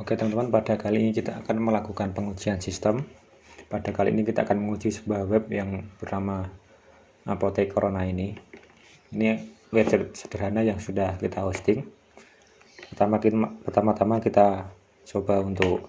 Oke teman-teman, pada kali ini kita akan melakukan pengujian sistem. Pada kali ini kita akan menguji sebuah web yang bernama Apotek Corona ini. Ini website sederhana yang sudah kita hosting. Pertama-tama kita coba untuk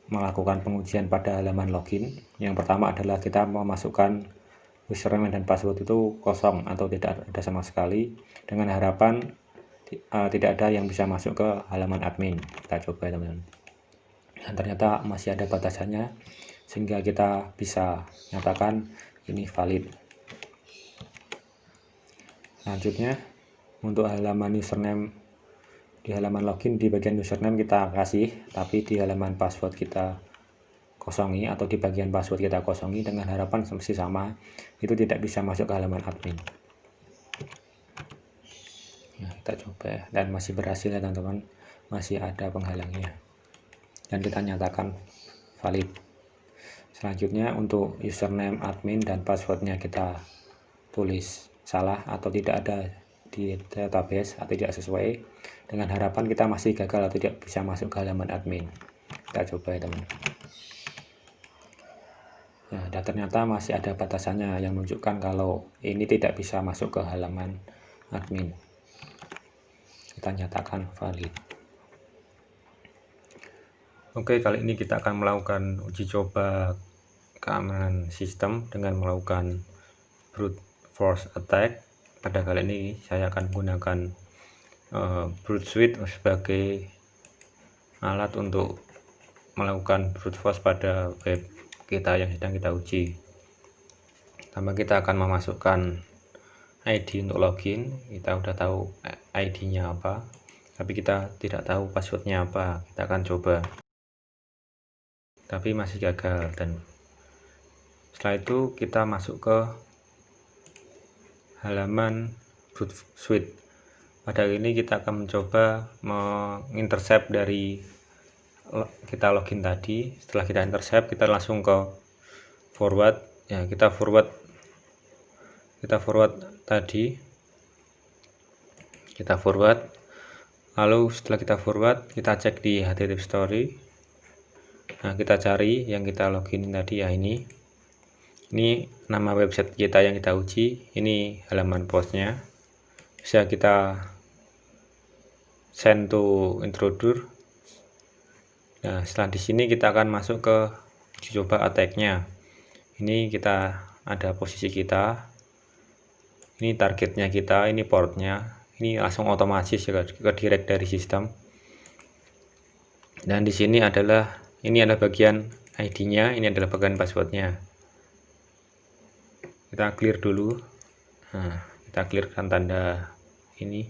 melakukan pengujian pada halaman login. Yang pertama adalah kita memasukkan username dan password itu kosong atau tidak ada sama sekali, dengan harapan tidak ada yang bisa masuk ke halaman admin. Kita coba teman-teman, dan ternyata masih ada batasannya sehingga kita bisa nyatakan ini valid. Selanjutnya untuk halaman username, di halaman login di bagian username kita kasih, tapi di halaman password kita kosongi, atau di bagian password kita kosongi, dengan harapan masih sama, itu tidak bisa masuk ke halaman admin. Nah, kita coba dan masih berhasil ya teman-teman, masih ada penghalangnya dan kita nyatakan valid. Selanjutnya untuk username admin dan passwordnya kita tulis salah atau tidak ada di database atau tidak sesuai, dengan harapan kita masih gagal atau tidak bisa masuk ke halaman admin. Kita coba ya teman. Nah, dan ternyata masih ada batasannya yang menunjukkan kalau ini tidak bisa masuk ke halaman admin. Kita nyatakan valid. Oke, kali ini kita akan melakukan uji coba keamanan sistem dengan melakukan brute force attack. Pada kali ini saya akan menggunakan brute suite sebagai alat untuk melakukan brute force pada web kita yang sedang kita uji. Pertama kita akan memasukkan ID untuk login. Kita udah tahu ID-nya apa, tapi kita tidak tahu passwordnya apa. Kita akan coba, tapi masih gagal. Dan setelah itu kita masuk ke halaman brute suite. Pada kali ini kita akan mencoba mengintercept dari kita login tadi. Setelah kita intercept, kita langsung ke forward ya, kita forward tadi, kita forward. Lalu setelah kita forward, kita cek di HTTP story. Nah, kita cari yang kita login tadi ya, ini nama website kita yang kita uji. Ini halaman postnya, bisa kita send to intruder. Nah, setelah di sini kita akan masuk ke uji coba attack-nya. Ini kita ada posisi kita, ini targetnya kita, ini portnya, ini langsung otomatis ke direct dari sistem. Dan di sini adalah bagian ID-nya, ini adalah bagian passwordnya. Kita clear dulu. Nah, kita clearkan tanda ini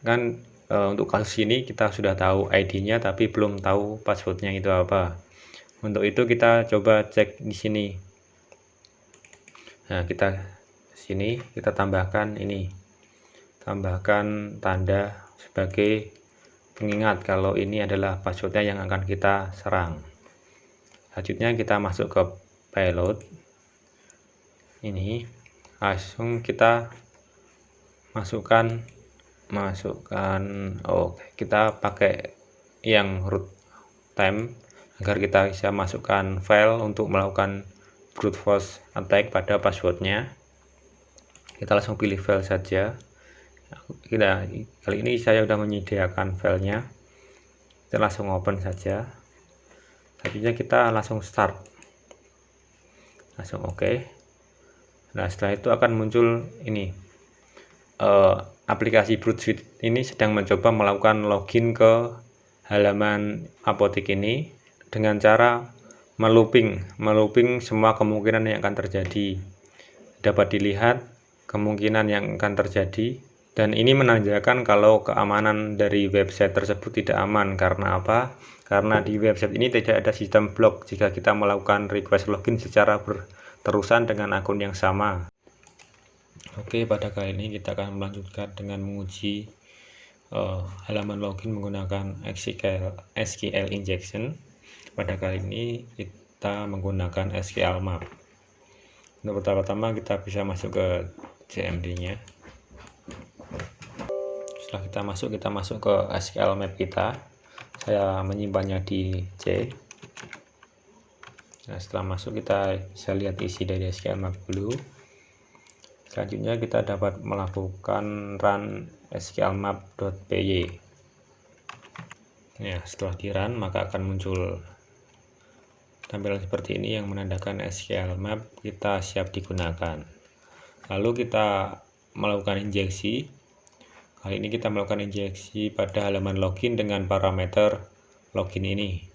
kan. Untuk kasus ini kita sudah tahu ID-nya tapi belum tahu passwordnya itu apa. Untuk itu kita coba cek di sini. Nah, kita sini kita tambahkan tanda sebagai pengingat kalau ini adalah passwordnya yang akan kita serang. Selanjutnya kita masuk ke payload. Ini langsung kita masukkan kita pakai yang root time agar kita bisa masukkan file untuk melakukan brute force attack pada passwordnya. Kita langsung pilih file saja. Kali ini saya sudah menyediakan filenya, kita langsung open saja. Selanjutnya kita langsung start, langsung oke. Nah, setelah itu akan muncul ini aplikasi brute suite ini sedang mencoba melakukan login ke halaman apotek ini dengan cara melooping semua kemungkinan yang akan terjadi. Dapat dilihat kemungkinan yang akan terjadi, dan ini menandakan kalau keamanan dari website tersebut tidak aman. Karena apa? Karena di website ini tidak ada sistem blok jika kita melakukan request login secara berterusan dengan akun yang sama. Oke, pada kali ini kita akan melanjutkan dengan menguji halaman login menggunakan SQL injection. Pada kali ini kita menggunakan SQL map. Untuk pertama-tama kita bisa masuk ke CMD-nya. Setelah kita masuk ke SQL map kita. Saya menyimpannya di C. Nah, setelah masuk kita bisa lihat isi dari SQL map dulu. Selanjutnya kita dapat melakukan run SQL map.py. Ya, setelah di run maka akan muncul tampilan seperti ini yang menandakan SQL map kita siap digunakan. Lalu kita melakukan injeksi. Kali ini kita melakukan injeksi pada halaman login dengan parameter login ini.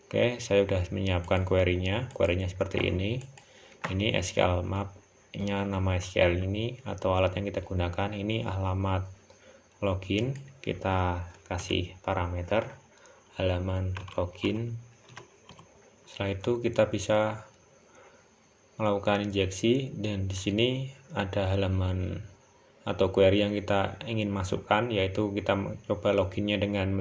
Oke, saya sudah menyiapkan query-nya. Query-nya seperti ini. Ini SQL map-nya, nama SQL ini atau alat yang kita gunakan. Ini alamat login. Kita kasih parameter halaman login. Setelah itu kita bisa melakukan injeksi dan di sini ada halaman atau query yang kita ingin masukkan, yaitu kita coba loginnya dengan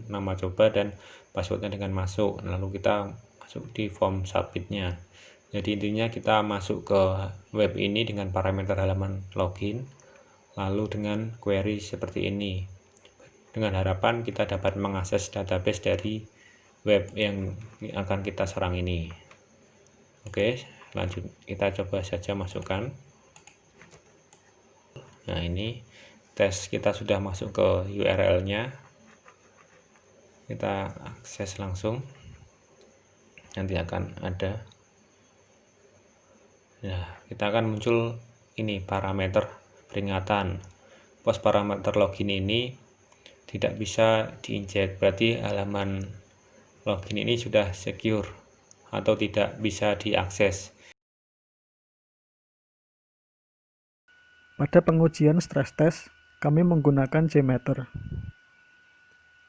nama coba dan passwordnya dengan masuk, lalu kita masuk di form submitnya. Jadi intinya kita masuk ke web ini dengan parameter halaman login lalu dengan query seperti ini, dengan harapan kita dapat mengakses database dari web yang akan kita serang ini. Oke, lanjut kita coba saja masukkan. Nah, ini tes kita sudah masuk ke URL-nya. Kita akses langsung. Nanti akan ada. Nah, kita akan muncul ini parameter peringatan. Pos parameter login ini tidak bisa diinjek, berarti halaman login ini sudah secure atau tidak bisa diakses. Pada pengujian stress test, kami menggunakan JMeter.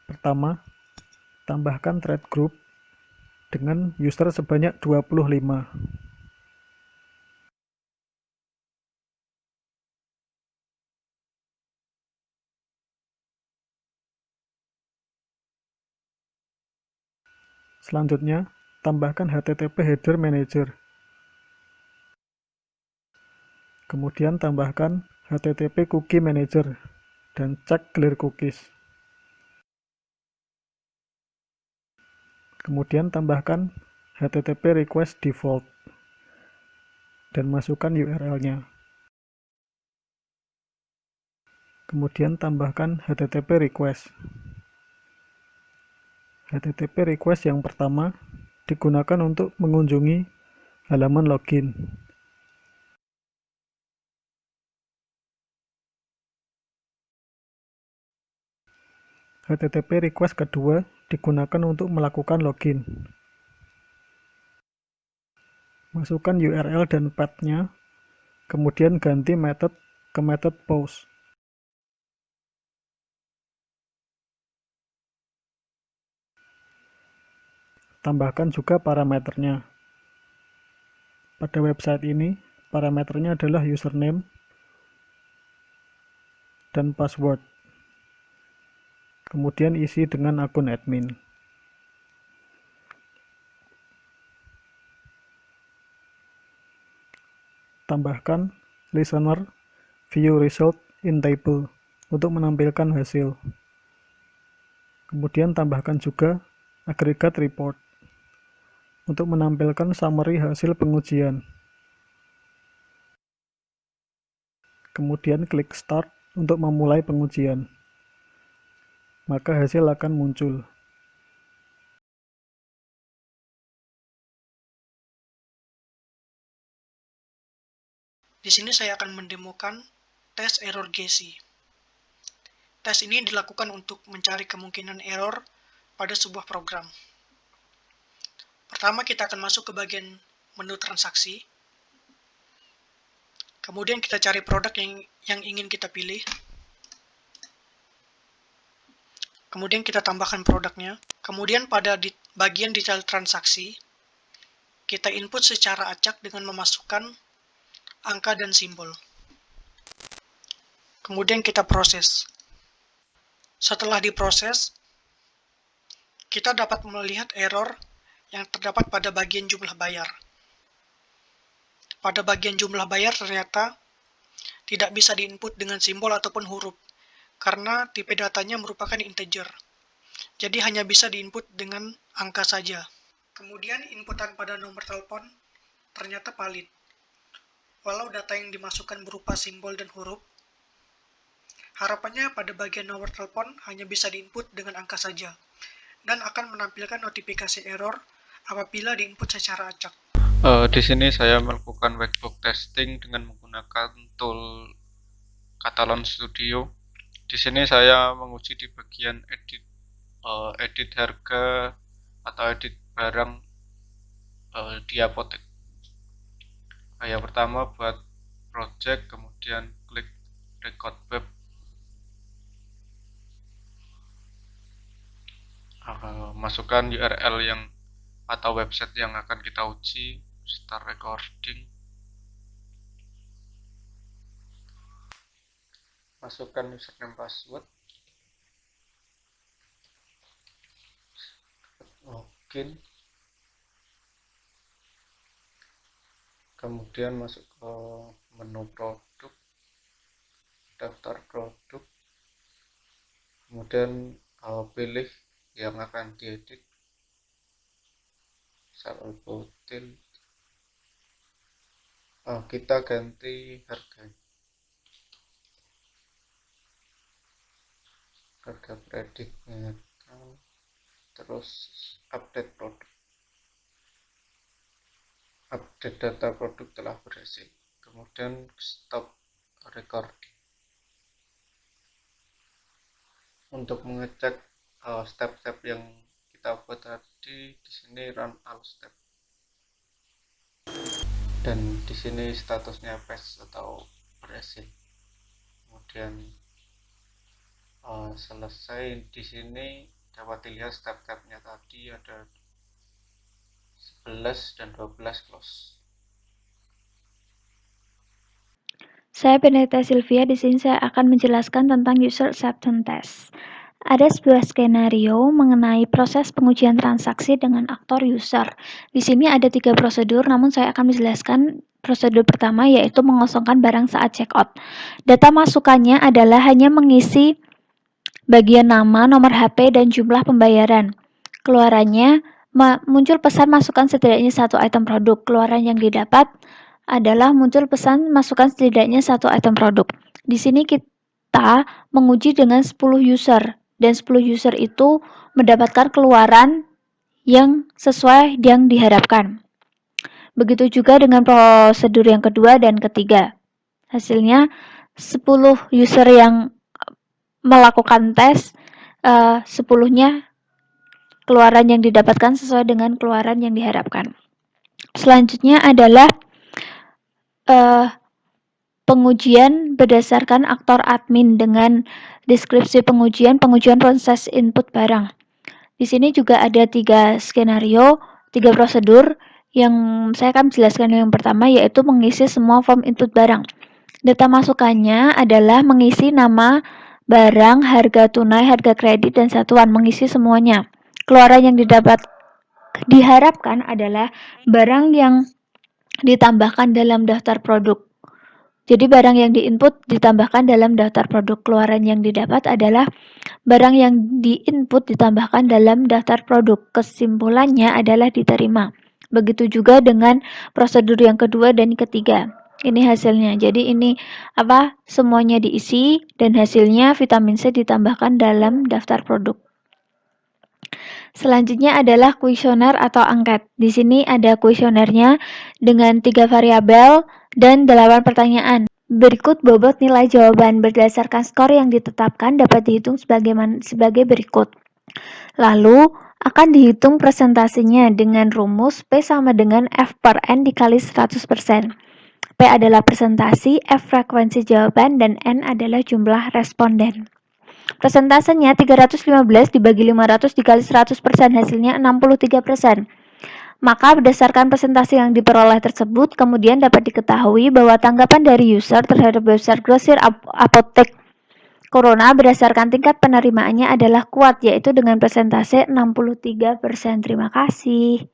Pertama, tambahkan thread group dengan user sebanyak 25. Selanjutnya, tambahkan HTTP Header Manager. Kemudian tambahkan HTTP Cookie Manager dan cek clear cookies. Kemudian tambahkan HTTP request default dan masukkan URL-nya. Kemudian tambahkan HTTP request. HTTP request yang pertama digunakan untuk mengunjungi halaman login. HTTP request kedua digunakan untuk melakukan login. Masukkan URL dan path-nya, kemudian ganti method ke method post. Tambahkan juga parameternya. Pada website ini, parameternya adalah username dan password. Kemudian isi dengan akun admin. Tambahkan listener view result in table untuk menampilkan hasil. Kemudian tambahkan juga aggregate report untuk menampilkan summary hasil pengujian. Kemudian klik start untuk memulai pengujian. Maka hasil akan muncul. Di sini saya akan mendemokan tes error Gesi. Tes ini dilakukan untuk mencari kemungkinan error pada sebuah program. Pertama kita akan masuk ke bagian menu transaksi. Kemudian kita cari produk yang ingin kita pilih. Kemudian kita tambahkan produknya. Kemudian pada bagian detail transaksi, kita input secara acak dengan memasukkan angka dan simbol. Kemudian kita proses. Setelah diproses, kita dapat melihat error yang terdapat pada bagian jumlah bayar. Pada bagian jumlah bayar ternyata tidak bisa diinput dengan simbol ataupun huruf. karena tipe datanya merupakan integer. Jadi hanya bisa diinput dengan angka saja. Kemudian inputan pada nomor telepon ternyata valid. Walau data yang dimasukkan berupa simbol dan huruf, harapannya pada bagian nomor telepon hanya bisa diinput dengan angka saja, dan akan menampilkan notifikasi error apabila diinput secara acak. Di sini saya melakukan whitebox testing dengan menggunakan tool Catalan Studio. Di sini saya menguji di bagian edit harga atau edit barang di apotek. Yang pertama buat project, kemudian klik record web. Masukkan URL yang atau website yang akan kita uji. Start recording. Masukkan username password. Login. Kemudian masuk ke menu produk, daftar produk. Kemudian pilih yang akan diedit. Misal botil. Kita ganti harga prediknya, terus update produk. Update data produk telah berhasil. Kemudian stop recording. Untuk mengecek step-step yang kita buat tadi, di sini run all step. Dan di sini statusnya pass atau berhasil. Kemudian selesai. Di sini dapat dilihat step-stepnya tadi ada 11 dan 12 close. Saya Benedetta Silvia. Di sini saya akan menjelaskan tentang user acceptance test. Ada sebuah skenario mengenai proses pengujian transaksi dengan aktor user. Di sini ada 3 prosedur, namun saya akan menjelaskan prosedur pertama, yaitu mengosongkan barang saat checkout. Data masukannya adalah hanya mengisi bagian nama, nomor HP, dan jumlah pembayaran. Keluarannya, muncul pesan masukkan setidaknya 1 item produk. Keluaran yang didapat adalah muncul pesan masukkan setidaknya 1 item produk. Di sini kita menguji dengan 10 user. Dan 10 user itu mendapatkan keluaran yang sesuai yang diharapkan. Begitu juga dengan prosedur yang kedua dan ketiga. Hasilnya 10 user yang melakukan tes, 10-nya keluaran yang didapatkan sesuai dengan keluaran yang diharapkan. Selanjutnya adalah pengujian berdasarkan aktor admin dengan deskripsi pengujian proses input barang. Di sini juga ada 3 skenario, 3 prosedur yang saya akan jelaskan. Yang pertama yaitu mengisi semua form input barang. Data masukannya adalah mengisi nama barang, harga tunai, harga kredit, dan satuan, mengisi semuanya. Keluaran yang diharapkan adalah barang yang ditambahkan dalam daftar produk. Jadi barang yang diinput ditambahkan dalam daftar produk. Keluaran yang didapat adalah barang yang diinput ditambahkan dalam daftar produk. Kesimpulannya adalah diterima. Begitu juga dengan prosedur yang kedua dan ketiga. Ini hasilnya. Jadi ini semuanya diisi dan hasilnya vitamin C ditambahkan dalam daftar produk. Selanjutnya adalah kuesioner atau angket. Di sini ada kuesionernya dengan 3 variabel dan 8 pertanyaan. Berikut bobot nilai jawaban berdasarkan skor yang ditetapkan dapat dihitung sebagai berikut. Lalu akan dihitung presentasinya dengan rumus P sama dengan F per N dikali 100%. P adalah presentasi, F frekuensi jawaban, dan N adalah jumlah responden. Presentasenya 315 dibagi 500 dikali 100%, hasilnya 63%. Maka berdasarkan presentasi yang diperoleh tersebut, kemudian dapat diketahui bahwa tanggapan dari user terhadap website grosir apotek Corona berdasarkan tingkat penerimaannya adalah kuat, yaitu dengan persentase 63%. Terima kasih.